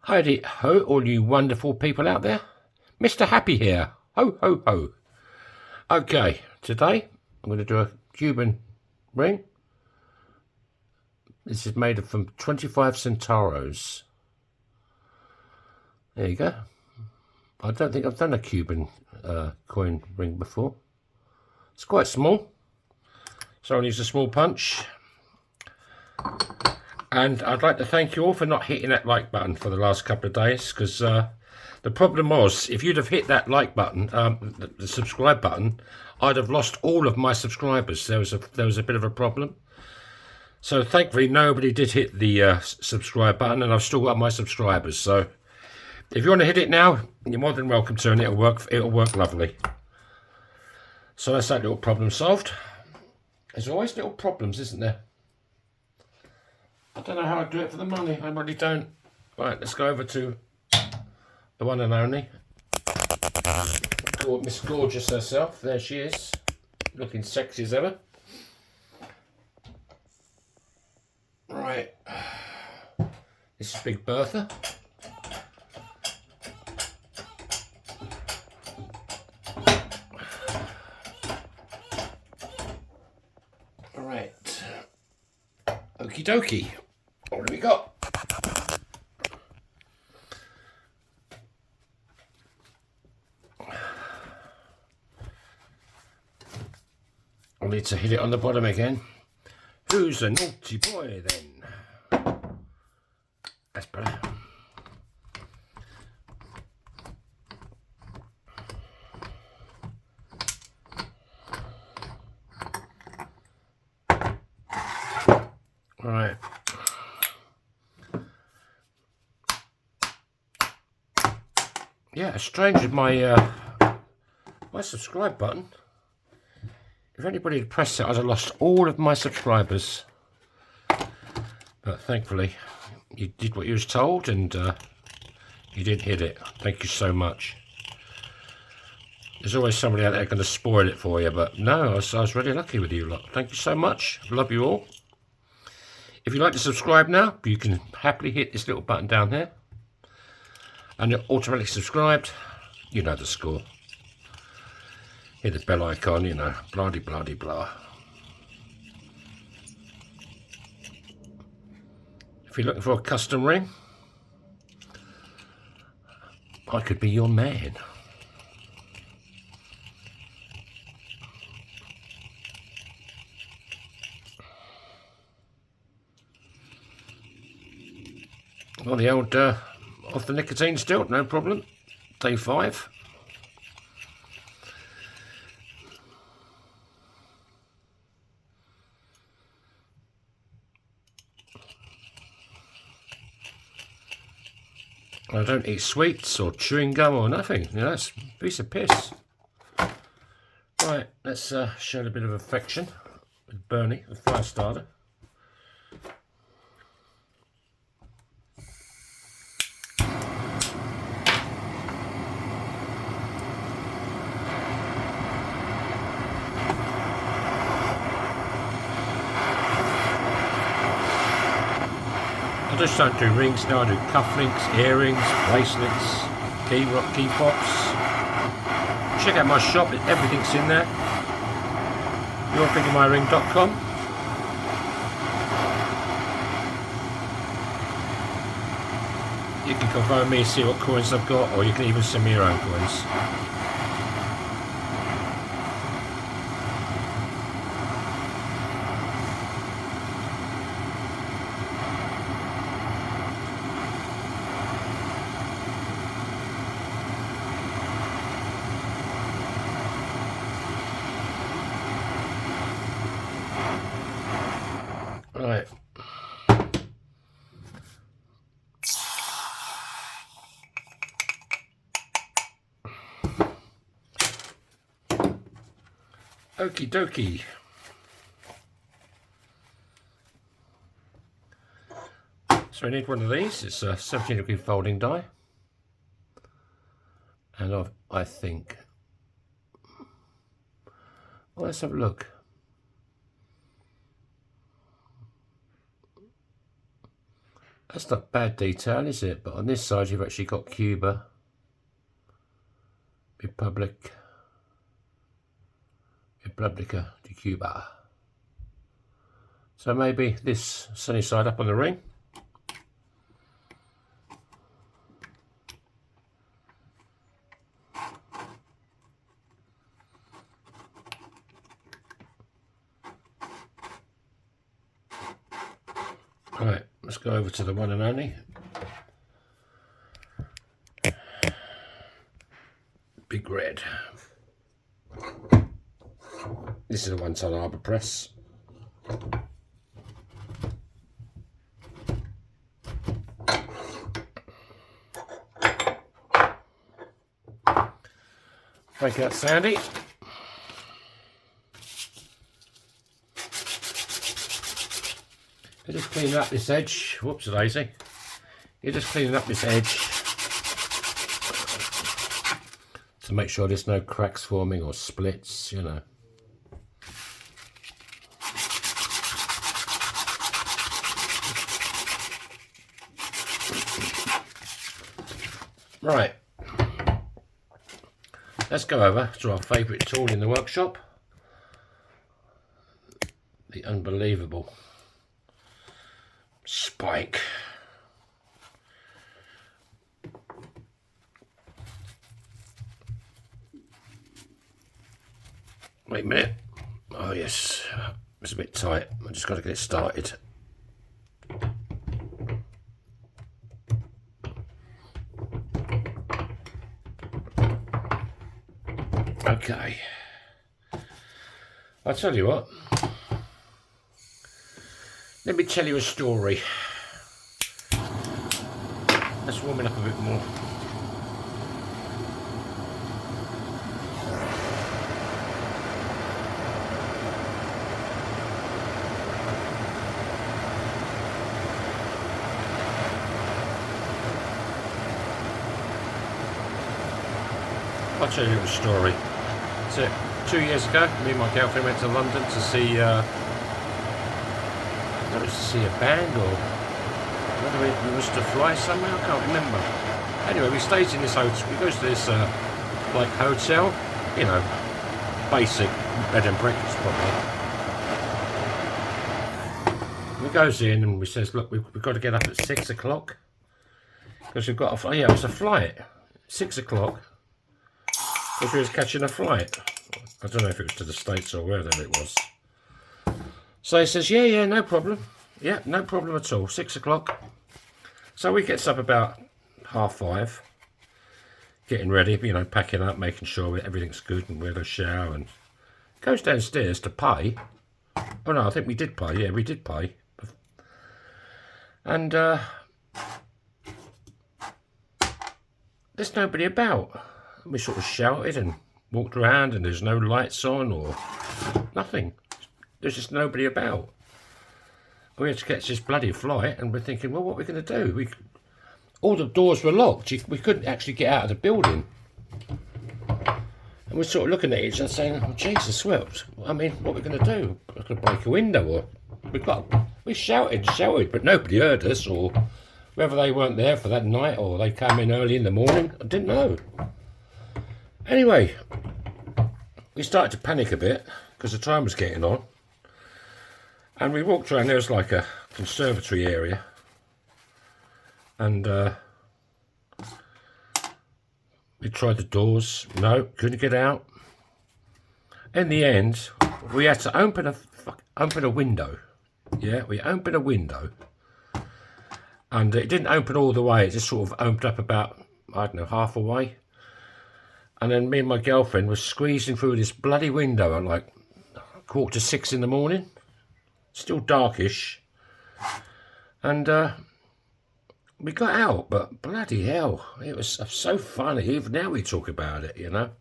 Howdy ho, all you wonderful people out there. Mr. Happy here. Ho, ho, ho. Okay, today I'm going to do a Cuban ring. This is made from 25 Centavos. There you go. I don't think I've done a Cuban coin ring before. It's quite small, so I'll use a small punch. And I'd like to thank you all for not hitting that like button for the last couple of days, because the problem was, if you'd have hit that like button, the subscribe button, I'd have lost all of my subscribers. There was a bit of a problem. So thankfully nobody did hit the subscribe button, and I've still got my subscribers. So if you want to hit it now, you're more than welcome to, and it'll work lovely. So that's that little problem solved. There's always little problems, isn't there? I don't know how I do it for the money. I really don't. Right, let's go over to the one and only. Miss Gorgeous herself. There she is, looking sexy as ever. Right, this is Big Bertha. All right, okie dokie. What do we got? I'll need to hit it on the bottom again. Who's a naughty boy then? That's better. All right. Yeah, it's strange with my my subscribe button. If anybody had pressed it, I'd have lost all of my subscribers. But thankfully, you did what you was told, and you did hit it. Thank you so much. There's always somebody out there going to spoil it for you, but no, I was really lucky with you lot. Thank you so much. Love you all. If you'd like to subscribe now, you can happily hit this little button down here, and you're automatically subscribed. You know the score. Hit the bell icon, you know, blah de blah de blah. If you're looking for a custom ring, I could be your man. Well, the old off the nicotine still, no problem. Day 5. I don't eat sweets or chewing gum or nothing. You know, it's a piece of piss. Right, let's show a bit of affection with Bernie, the fire starter. I just don't do rings now. I do cufflinks, earrings, bracelets, key pops. Check out my shop, everything's in there. yourthinkingmyring.com. You can confirm me, see what coins I've got, or you can even send me your own coins. Right. Okie dokie. So I need one of these. It's a 17-degree folding die. And I think, well, let's have a look. That's not bad detail, is it? But on this side you've actually got Cuba, Republica de Cuba. So maybe this sunny side up on the ring. Right, let's go over to the one and only. Big red. This is a one-ton arbor press. Break out Sandy. You're just cleaning up this edge. Whoops, lazy. You're just cleaning up this edge to make sure there's no cracks forming or splits, you know. Right. Let's go over to our favourite tool in the workshop. The unbelievable spike. Wait a minute. Oh yes, it's a bit tight. I just got to get it started. Okay. I'll tell you what. Let me tell you a story. Let's warm it up a bit more. I'll tell you a story. So 2 years ago, me and my girlfriend went to London to see I don't know, to see a band or whether we was to fly somewhere, I can't remember. Anyway, we stayed in this hotel. We go to this like hotel, you know, basic bed and breakfast probably. We goes in and we says, look, we've got to get up at 6 o'clock because we've got a, yeah, it was a flight, 6 o'clock. Because we was catching a flight. I don't know if it was to the States or wherever it was. So he says, yeah, no problem. Yeah, no problem at all. 6 o'clock. So we gets up about 5:30, getting ready, you know, packing up, making sure everything's good and we had a shower and goes downstairs to pay. Oh no, I think we did pay. Yeah, we did pay. And there's nobody about. We sort of shouted and walked around and there's no lights on or nothing. There's just nobody about. We had to catch this bloody flight and we're thinking, well, what are we going to do? All the doors were locked. We couldn't actually get out of the building. And we're sort of looking at each other saying, oh, Jesus, well, I mean, what are we going to do? We're going to break a window or... We shouted, but nobody heard us, or whether they weren't there for that night or they came in early in the morning. I didn't know. Anyway, we started to panic a bit because the time was getting on. And we walked around, there was like a conservatory area. And we tried the doors. No, couldn't get out. In the end, we had to open a window. Yeah, we opened a window. And it didn't open all the way. It just sort of opened up about, I don't know, half a way. And then me and my girlfriend were squeezing through this bloody window at like 5:45 in the morning. Still darkish. And we got out, but bloody hell, it was so funny. Even now we talk about it, you know.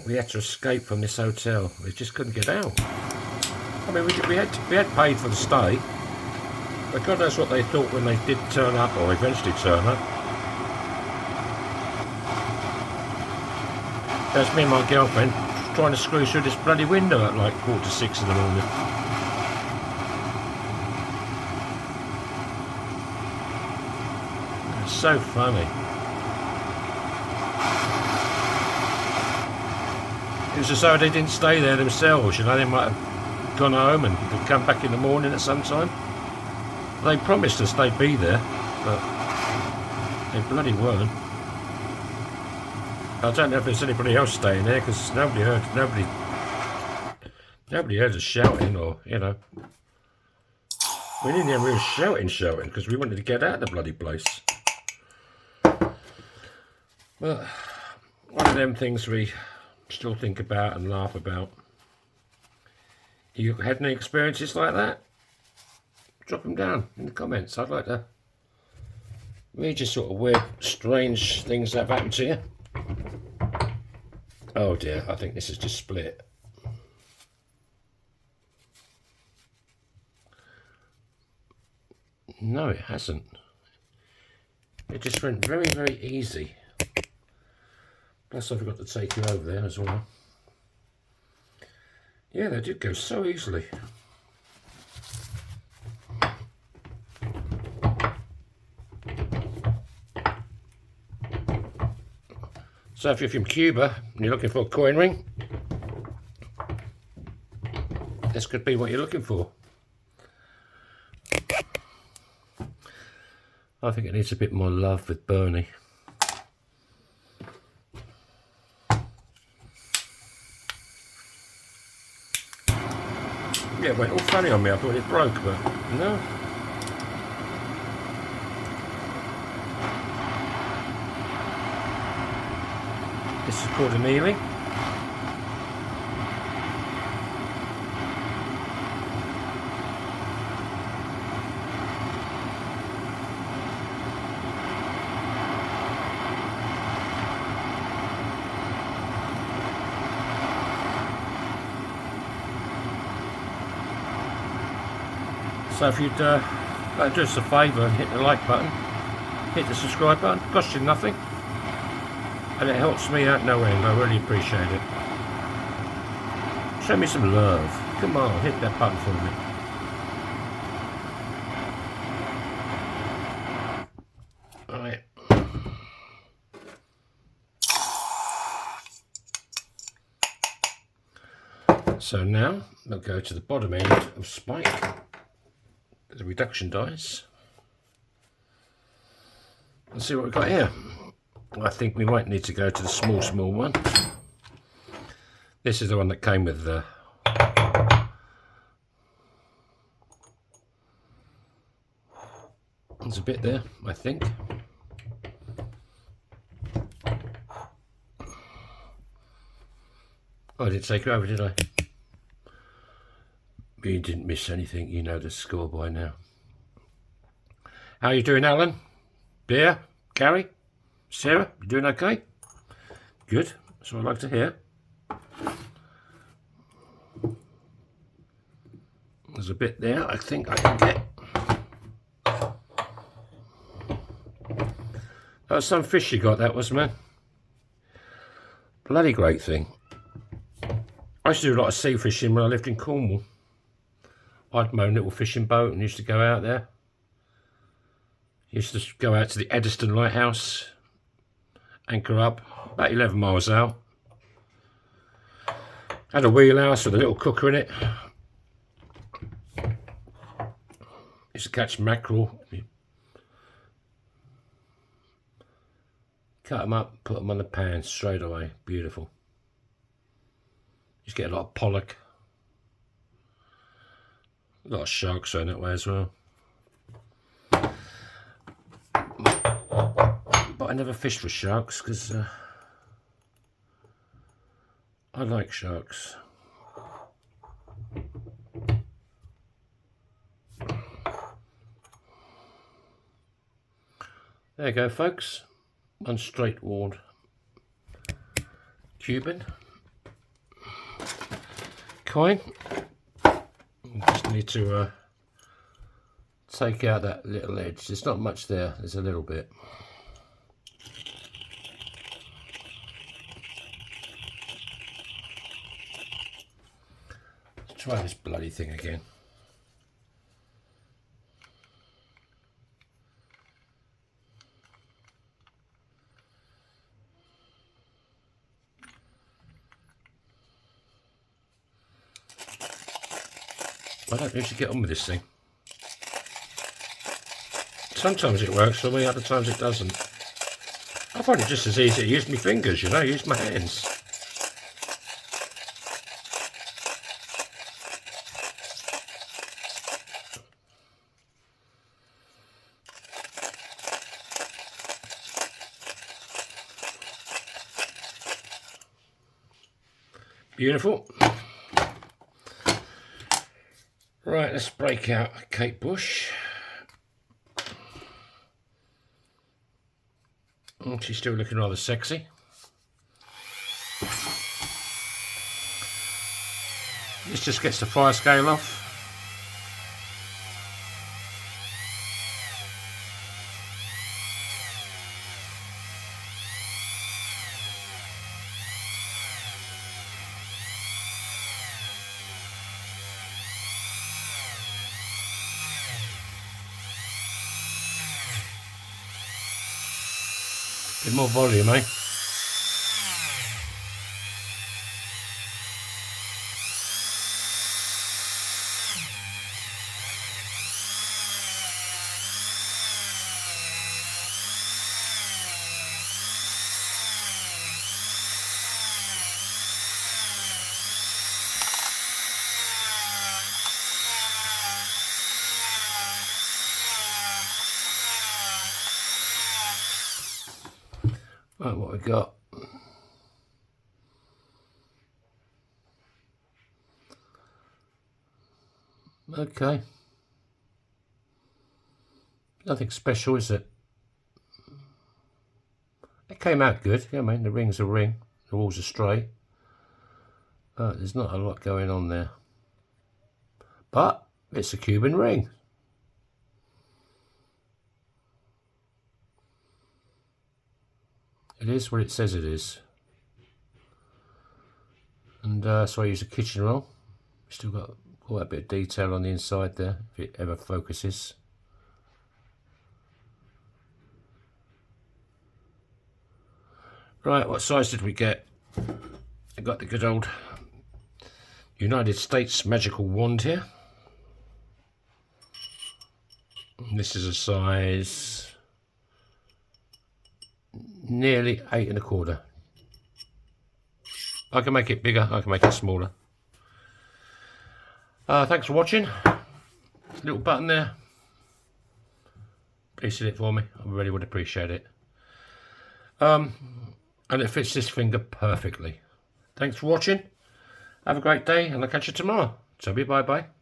We had to escape from this hotel. We just couldn't get out. I mean, we had paid for the stay. But God knows what they thought when they did turn up, or eventually turn up. There's me and my girlfriend trying to screw through this bloody window at like 5:45 in the morning. so funny. It was as though they didn't stay there themselves, you know, they might have gone home and come back in the morning at some time. They promised us they'd be there, but they bloody weren't. I don't know if there's anybody else staying there, because nobody heard us shouting, or, you know. We didn't hear real shouting, because we wanted to get out of the bloody place. But one of them things we still think about and laugh about. You had any experiences like that? Drop them down in the comments. I'd like to read you sort of weird, strange things that have happened to you. Oh dear, I think this is just split. No, it hasn't. It just went very, very easy. Plus I forgot to take you over there as well. Yeah, they did go so easily. So if you're from Cuba and you're looking for a coin ring, this could be what you're looking for. I think it needs a bit more love with Bernie. Yeah, it went all funny on me. I thought it broke, but no. This is called annealing. So if you'd like to do us a favour and hit the like button, hit the subscribe button, costs you nothing, and it helps me out no end. I really appreciate it. Show me some love. Come on, hit that button for me. Alright. So now we'll go to the bottom end of spike, the reduction dies, and see what we've got here. I think we might need to go to the small one. This is the one that came with the there's a bit there, I think. Oh, I didn't take you over, did I? You didn't miss anything, you know the score by now. How are you doing, Alan? Bear? Gary? Sarah? You doing okay? Good, that's what I like to hear. There's a bit there I think I can get. That was some fish you got, that was, man. Bloody great thing. I used to do a lot of sea fishing when I lived in Cornwall. I had my own little fishing boat and used to go out there. Used to go out to the Eddiston Lighthouse, anchor up, about 11 miles out. Had a wheelhouse with a little cooker in it. Used to catch mackerel. Cut them up, put them on the pan straight away. Beautiful. Used to get a lot of pollock. A lot of sharks going that way as well. But I never fished for sharks because I like sharks. There you go, folks. One straightforward Cuban coin. Just need to take out that little edge. There's not much there, there's a little bit. Let's try this bloody thing again. I don't usually get on with this thing. Sometimes it works for me, other times it doesn't. I find it just as easy to use my fingers, you know, use my hands. Beautiful. Right, let's break out a Kate Bush. Oh, she's still looking rather sexy. This just gets the fire scale off. Bit more volume, eh? Right, what we got? Okay. Nothing special, is it? It came out good. Yeah, I mean, the ring's a ring. The walls are straight. There's not a lot going on there. But it's a Cuban ring. It is what it says it is. And so I use a kitchen roll. Still got quite a bit of detail on the inside there, if it ever focuses. Right, what size did we get? I got the good old United States magical wand here. And this is a size nearly 8 1/4. I can make it bigger, I can make it smaller. Thanks for watching. Little button there. Please hit it for me, I really would appreciate it. And it fits this finger perfectly. Thanks for watching. Have a great day, and I'll catch you tomorrow. So bye bye.